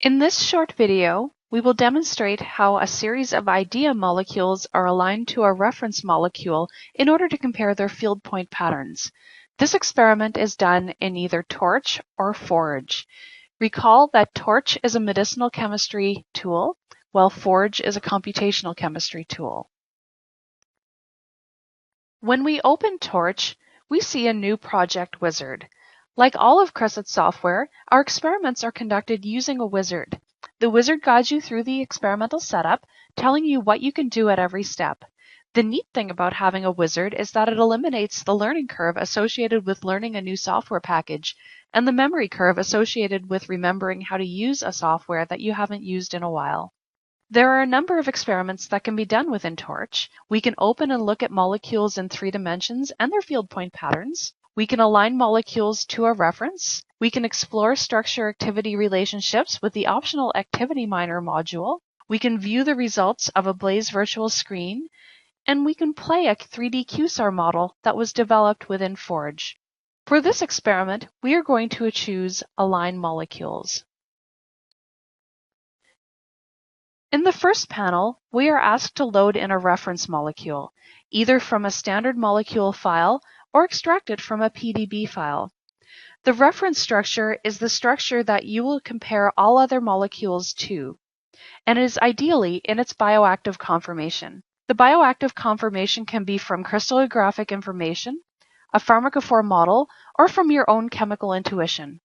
In this short video, we will demonstrate how a series of idea molecules are aligned to a reference molecule in order to compare their field point patterns. This experiment is done in either Torch or Forge. Recall that Torch is a medicinal chemistry tool, while Forge is a computational chemistry tool. When we open Torch, we see a new project wizard. Like all of Cresset software, our experiments are conducted using a wizard. The wizard guides you through the experimental setup, telling you what you can do at every step. The neat thing about having a wizard is that it eliminates the learning curve associated with learning a new software package and the memory curve associated with remembering how to use a software that you haven't used in a while. There are a number of experiments that can be done within Torch. We can open and look at molecules in 3 dimensions and their field point patterns. We can align molecules to a reference. We can explore structure-activity relationships with the optional Activity Miner module. We can view the results of a Blaze virtual screen. And we can play a 3D QSAR model that was developed within Forge. For this experiment, we are going to choose Align Molecules. In the first panel, we are asked to load in a reference molecule, either from a standard molecule file or extract it from a PDB file. The reference structure is the structure that you will compare all other molecules to, and is ideally in its bioactive conformation. The bioactive conformation can be from crystallographic information, a pharmacophore model, or from your own chemical intuition.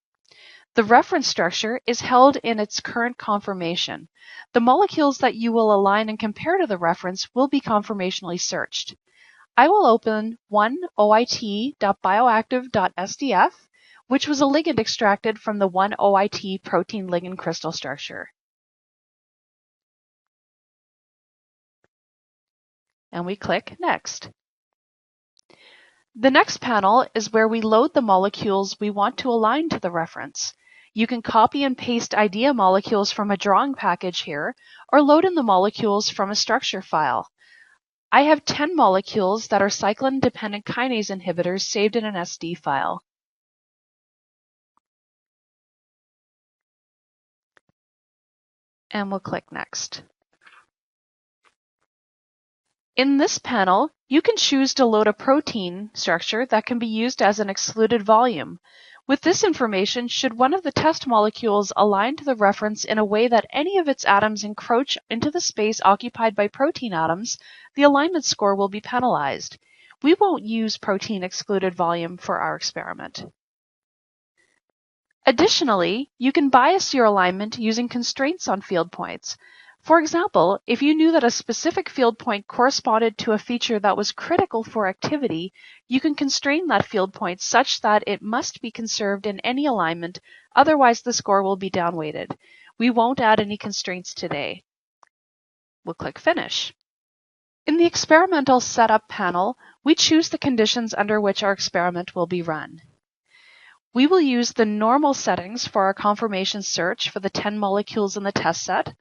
The reference structure is held in its current conformation. The molecules that you will align and compare to the reference will be conformationally searched. I will open one OIT.bioactive.sdf, which was a ligand extracted from the 1-OIT protein ligand crystal structure. And we click Next. The next panel is where we load the molecules we want to align to the reference. You can copy and paste idea molecules from a drawing package here, or load in the molecules from a structure file. I have 10 molecules that are cyclin-dependent kinase inhibitors saved in an SD file. And we'll click Next. In this panel, you can choose to load a protein structure that can be used as an excluded volume. With this information, should one of the test molecules align to the reference in a way that any of its atoms encroach into the space occupied by protein atoms, the alignment score will be penalized. We won't use protein excluded volume for our experiment. Additionally, you can bias your alignment using constraints on field points. For example, if you knew that a specific field point corresponded to a feature that was critical for activity, you can constrain that field point such that it must be conserved in any alignment, otherwise the score will be downweighted. We won't add any constraints today. We'll click Finish. In the experimental setup panel, we choose the conditions under which our experiment will be run. We will use the normal settings for our conformation search for the 10 molecules in the test set.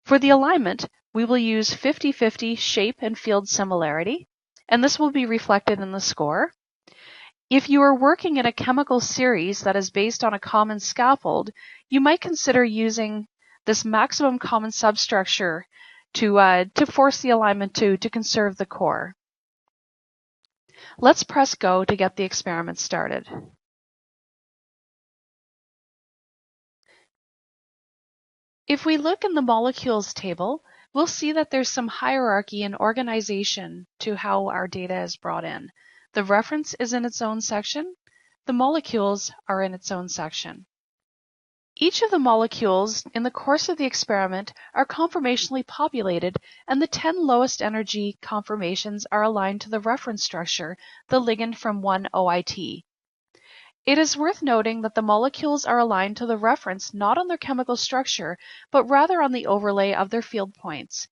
For the alignment, we will use 50-50 shape and field similarity, and this will be reflected in the score. If you are working in a chemical series that is based on a common scaffold, you might consider using this maximum common substructure to force the alignment to conserve the core. Let's press Go to get the experiment started. If we look in the molecules table, we'll see that there's some hierarchy and organization to how our data is brought in. The reference is in its own section. The molecules are in its own section. Each of the molecules in the course of the experiment are conformationally populated, and the 10 lowest energy conformations are aligned to the reference structure, the ligand from 1-OIT. It is worth noting that the molecules are aligned to the reference not on their chemical structure, but rather on the overlay of their field points.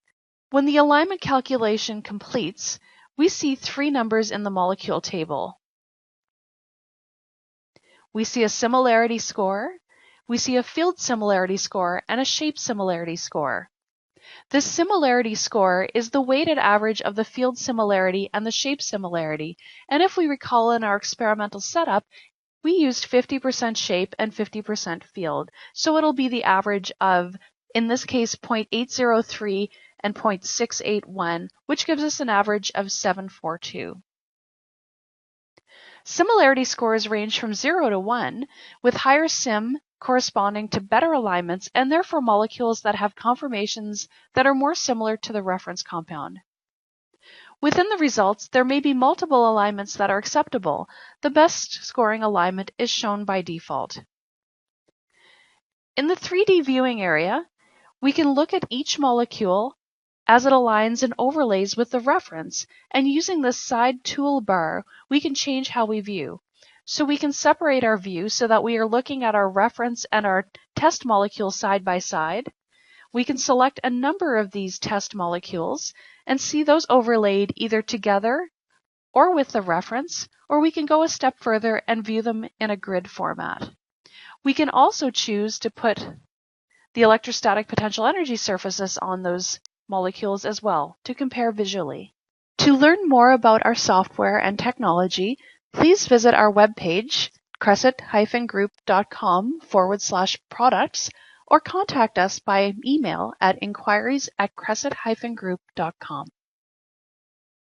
When the alignment calculation completes, we see 3 numbers in the molecule table. We see a similarity score, we see a field similarity score, and a shape similarity score. This similarity score is the weighted average of the field similarity and the shape similarity, and if we recall in our experimental setup, we used 50% shape and 50% field, so it'll be the average of, in this case, 0.803 and 0.681, which gives us an average of 742. Similarity scores range from 0 to 1, with higher sim corresponding to better alignments and therefore molecules that have conformations that are more similar to the reference compound. Within the results, there may be multiple alignments that are acceptable. The best scoring alignment is shown by default. In the 3D viewing area, we can look at each molecule as it aligns and overlays with the reference, and using this side toolbar, we can change how we view. So we can separate our view so that we are looking at our reference and our test molecule side by side. We can select a number of these test molecules and see those overlaid either together or with the reference, or we can go a step further and view them in a grid format. We can also choose to put the electrostatic potential energy surfaces on those molecules as well to compare visually. To learn more about our software and technology, please visit our webpage, cresset-group.com/products, or contact us by email at inquiries@cresset-group.com.